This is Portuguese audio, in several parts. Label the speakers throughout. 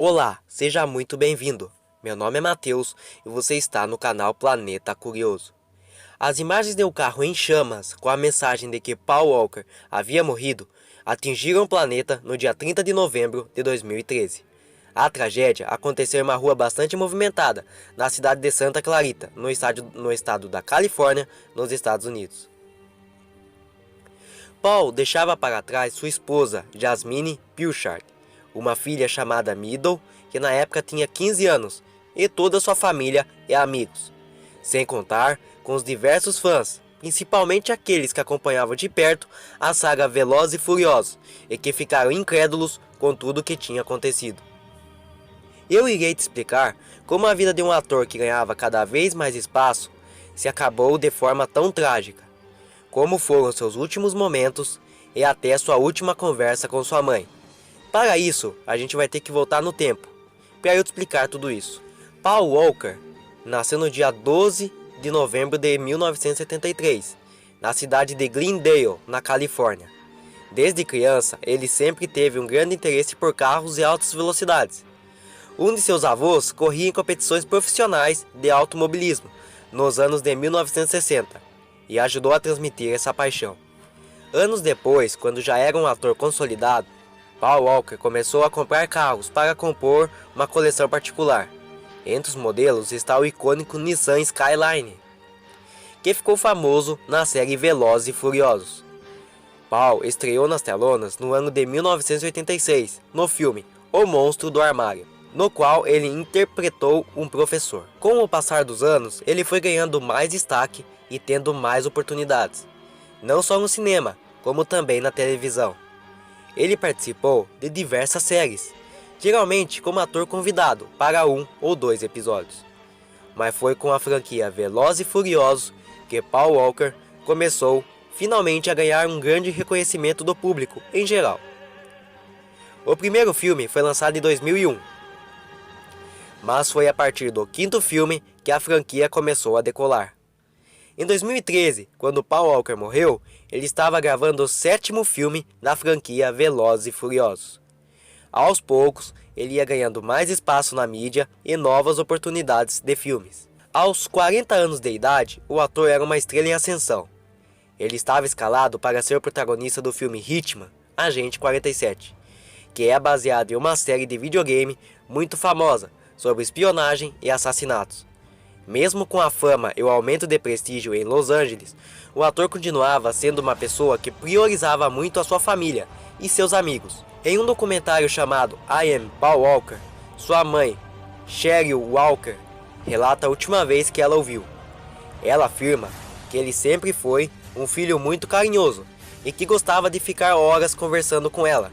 Speaker 1: Olá, seja muito bem-vindo. Meu nome é Matheus e você está no canal Planeta Curioso. As imagens de um carro em chamas com a mensagem de que Paul Walker havia morrido atingiram o planeta no dia 30 de novembro de 2013. A tragédia aconteceu em uma rua bastante movimentada na cidade de Santa Clarita, no estado da Califórnia, nos Estados Unidos. Paul deixava para trás sua esposa, Jasmine Pilchard, uma filha chamada Middle, que na época tinha 15 anos, e toda sua família e amigos. Sem contar com os diversos fãs, principalmente aqueles que acompanhavam de perto a saga Velozes e Furiosos, e que ficaram incrédulos com tudo o que tinha acontecido. Eu irei te explicar como a vida de um ator que ganhava cada vez mais espaço se acabou de forma tão trágica, como foram seus últimos momentos e até sua última conversa com sua mãe. Para isso, a gente vai ter que voltar no tempo, para eu te explicar tudo isso. Paul Walker nasceu no dia 12 de novembro de 1973, na cidade de Glendale, na Califórnia. Desde criança, ele sempre teve um grande interesse por carros de altas velocidades. Um de seus avós corria em competições profissionais de automobilismo nos anos de 1960 e ajudou a transmitir essa paixão. Anos depois, quando já era um ator consolidado, Paul Walker começou a comprar carros para compor uma coleção particular. Entre os modelos está o icônico Nissan Skyline, que ficou famoso na série Velozes e Furiosos. Paul estreou nas telonas no ano de 1986, no filme O Monstro do Armário, no qual ele interpretou um professor. Com o passar dos anos, ele foi ganhando mais destaque e tendo mais oportunidades, não só no cinema, como também na televisão. Ele participou de diversas séries, geralmente como ator convidado para 1 ou 2 episódios. Mas foi com a franquia Velozes e Furiosos que Paul Walker começou finalmente a ganhar um grande reconhecimento do público em geral. O primeiro filme foi lançado em 2001, mas foi a partir do quinto filme que a franquia começou a decolar. Em 2013, quando Paul Walker morreu, ele estava gravando o 7º filme da franquia Velozes e Furiosos. Aos poucos, ele ia ganhando mais espaço na mídia e novas oportunidades de filmes. Aos 40 anos de idade, o ator era uma estrela em ascensão. Ele estava escalado para ser o protagonista do filme Hitman, Agente 47, que é baseado em uma série de videogame muito famosa sobre espionagem e assassinatos. Mesmo com a fama e o aumento de prestígio em Los Angeles, o ator continuava sendo uma pessoa que priorizava muito a sua família e seus amigos. Em um documentário chamado I Am Paul Walker, sua mãe, Cheryl Walker, relata a última vez que ela o viu. Ela afirma que ele sempre foi um filho muito carinhoso e que gostava de ficar horas conversando com ela.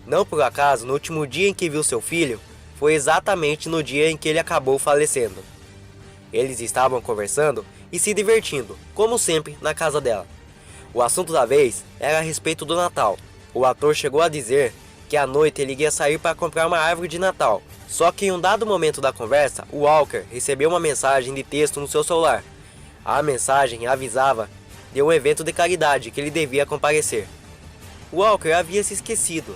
Speaker 1: Não por acaso, no último dia em que viu seu filho, foi exatamente no dia em que ele acabou falecendo. Eles estavam conversando e se divertindo, como sempre, na casa dela. O assunto da vez era a respeito do Natal. O ator chegou a dizer que à noite ele iria sair para comprar uma árvore de Natal. Só que em um dado momento da conversa, o Walker recebeu uma mensagem de texto no seu celular. A mensagem avisava de um evento de caridade que ele devia comparecer. O Walker havia se esquecido.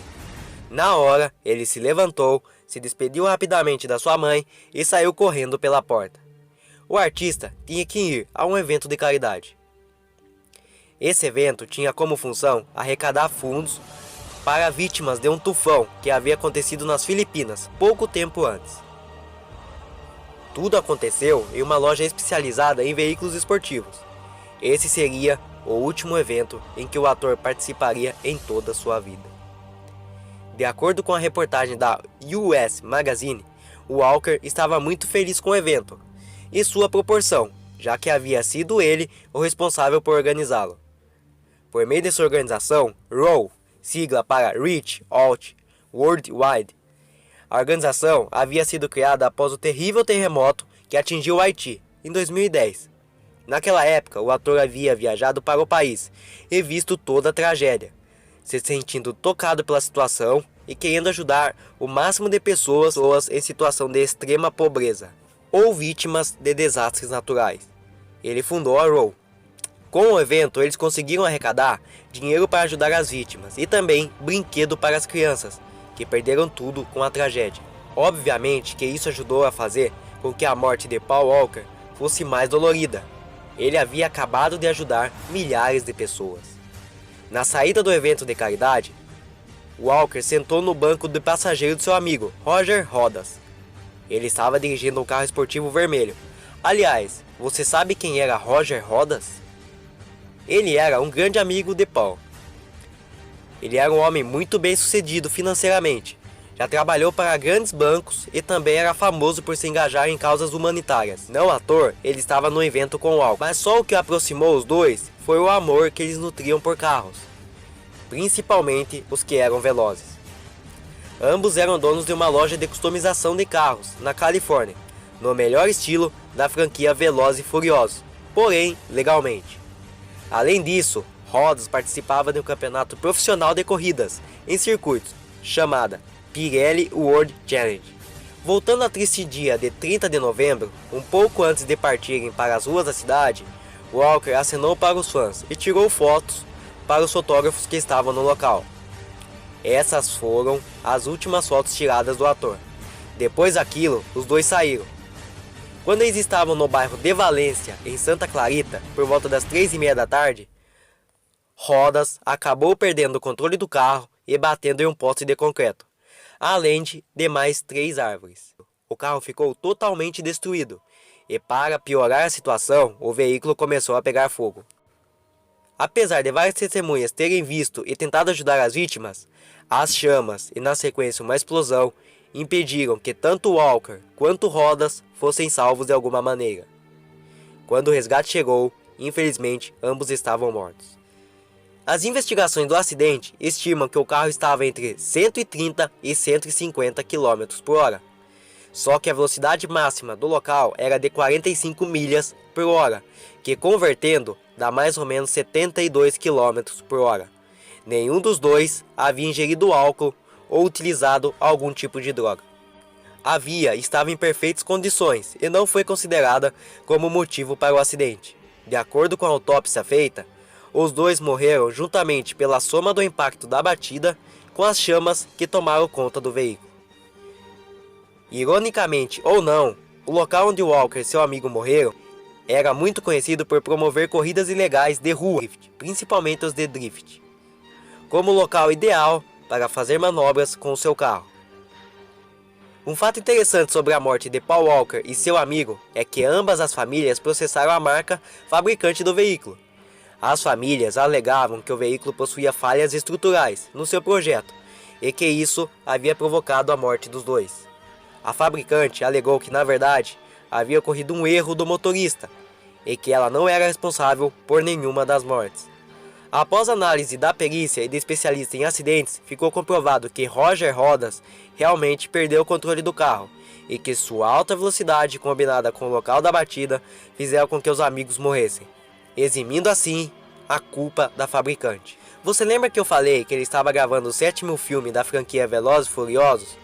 Speaker 1: Na hora, ele se levantou, se despediu rapidamente da sua mãe e saiu correndo pela porta. O artista tinha que ir a um evento de caridade. Esse evento tinha como função arrecadar fundos para vítimas de um tufão que havia acontecido nas Filipinas pouco tempo antes. Tudo aconteceu em uma loja especializada em veículos esportivos. Esse seria o último evento em que o ator participaria em toda a sua vida. De acordo com a reportagem da US Magazine, o Walker estava muito feliz com o evento e sua proporção, já que havia sido ele o responsável por organizá-lo. Por meio de sua organização, ROW, sigla para Reach Out Worldwide, a organização havia sido criada após o terrível terremoto que atingiu o Haiti em 2010. Naquela época, o ator havia viajado para o país e visto toda a tragédia, se sentindo tocado pela situação e querendo ajudar o máximo de pessoas em situação de extrema pobreza ou vítimas de desastres naturais. Ele fundou a ROW. Com o evento, eles conseguiram arrecadar dinheiro para ajudar as vítimas e também brinquedo para as crianças, que perderam tudo com a tragédia. Obviamente que isso ajudou a fazer com que a morte de Paul Walker fosse mais dolorida. Ele havia acabado de ajudar milhares de pessoas. Na saída do evento de caridade, Walker sentou no banco de passageiro de seu amigo, Roger Rodas. Ele estava dirigindo um carro esportivo vermelho. Aliás, você sabe quem era Roger Rodas? Ele era um grande amigo de Paul. Ele era um homem muito bem sucedido financeiramente. Já trabalhou para grandes bancos e também era famoso por se engajar em causas humanitárias. Não à toa, ele estava no evento com Walker. Mas só o que aproximou os dois foi o amor que eles nutriam por carros. Principalmente os que eram velozes. Ambos eram donos de uma loja de customização de carros, na Califórnia, no melhor estilo da franquia Velozes e Furiosos, porém legalmente. Além disso, Rodas participava de um campeonato profissional de corridas em circuitos, chamada Pirelli World Challenge. Voltando ao triste dia de 30 de novembro, um pouco antes de partirem para as ruas da cidade, Walker acenou para os fãs e tirou fotos para os fotógrafos que estavam no local. Essas foram as últimas fotos tiradas do ator. Depois daquilo, os dois saíram. Quando eles estavam no bairro de Valência, em Santa Clarita, por volta das 3:30 da tarde, Rodas acabou perdendo o controle do carro e batendo em um poste de concreto, além de mais 3 árvores. O carro ficou totalmente destruído e, para piorar a situação, o veículo começou a pegar fogo. Apesar de várias testemunhas terem visto e tentado ajudar as vítimas, as chamas e, na sequência, uma explosão impediram que tanto Walker quanto Rodas fossem salvos de alguma maneira. Quando o resgate chegou, infelizmente, ambos estavam mortos. As investigações do acidente estimam que o carro estava entre 130 e 150 km por hora. Só que a velocidade máxima do local era de 45 milhas por hora, que convertendo dá mais ou menos 72 km por hora. Nenhum dos dois havia ingerido álcool ou utilizado algum tipo de droga. A via estava em perfeitas condições e não foi considerada como motivo para o acidente. De acordo com a autópsia feita, os dois morreram juntamente pela soma do impacto da batida com as chamas que tomaram conta do veículo. Ironicamente ou não, o local onde Walker e seu amigo morreram era muito conhecido por promover corridas ilegais de rua, principalmente os de drift, como local ideal para fazer manobras com o seu carro. Um fato interessante sobre a morte de Paul Walker e seu amigo é que ambas as famílias processaram a marca fabricante do veículo. As famílias alegavam que o veículo possuía falhas estruturais no seu projeto e que isso havia provocado a morte dos dois. A fabricante alegou que, na verdade, havia ocorrido um erro do motorista e que ela não era responsável por nenhuma das mortes. Após análise da perícia e de especialista em acidentes, ficou comprovado que Roger Rodas realmente perdeu o controle do carro e que sua alta velocidade combinada com o local da batida fizeram com que os amigos morressem, eximindo assim a culpa da fabricante. Você lembra que eu falei que ele estava gravando o 7º filme da franquia Velozes e Furiosos?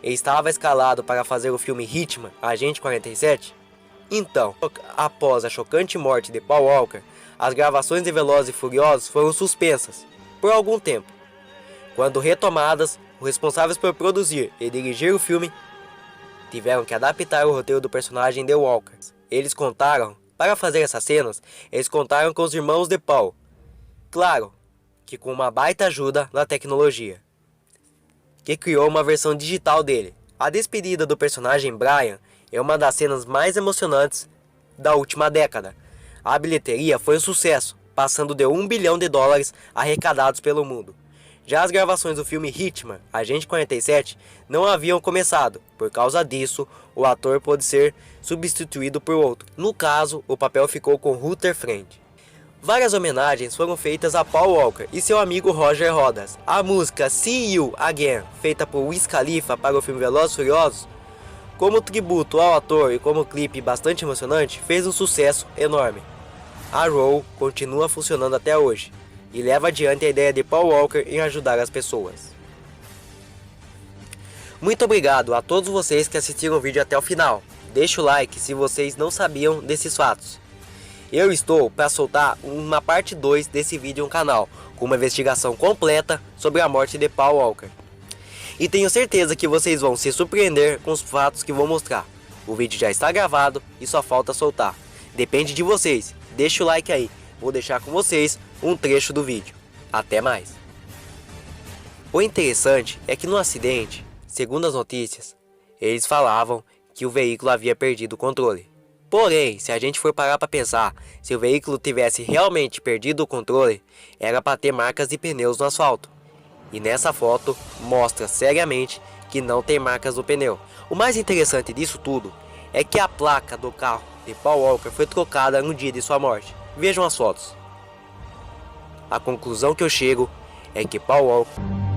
Speaker 1: Ele estava escalado para fazer o filme Hitman, Agente 47? Então, após a chocante morte de Paul Walker, as gravações de Velozes e Furiosos foram suspensas por algum tempo. Quando retomadas, os responsáveis por produzir e dirigir o filme tiveram que adaptar o roteiro do personagem de Walker. Para fazer essas cenas, eles contaram com os irmãos de Paul. Claro, que com uma baita ajuda na tecnologia, que criou uma versão digital dele. A despedida do personagem Brian é uma das cenas mais emocionantes da última década. A bilheteria foi um sucesso, passando de $1 bilhão arrecadados pelo mundo. Já as gravações do filme Hitman, Agente 47, não haviam começado. Por causa disso, o ator pôde ser substituído por outro. No caso, o papel ficou com Ruther Friend. Várias homenagens foram feitas a Paul Walker e seu amigo Roger Rodas. A música See You Again, feita por Wiz Khalifa para o filme Velozes e Furiosos, como tributo ao ator e como clipe bastante emocionante, fez um sucesso enorme. A Raw continua funcionando até hoje e leva adiante a ideia de Paul Walker em ajudar as pessoas. Muito obrigado a todos vocês que assistiram o vídeo até o final. Deixe o like se vocês não sabiam desses fatos. Eu estou para soltar uma parte 2 desse vídeo no canal, com uma investigação completa sobre a morte de Paul Walker. E tenho certeza que vocês vão se surpreender com os fatos que vou mostrar. O vídeo já está gravado e só falta soltar. Depende de vocês, deixa o like aí. Vou deixar com vocês um trecho do vídeo. Até mais. O interessante é que no acidente, segundo as notícias, eles falavam que o veículo havia perdido o controle. Porém, se a gente for parar para pensar, se o veículo tivesse realmente perdido o controle, era para ter marcas de pneus no asfalto. E nessa foto mostra seriamente que não tem marcas no pneu. O mais interessante disso tudo é que a placa do carro de Paul Walker foi trocada no dia de sua morte. Vejam as fotos. A conclusão que eu chego é que Paul Walker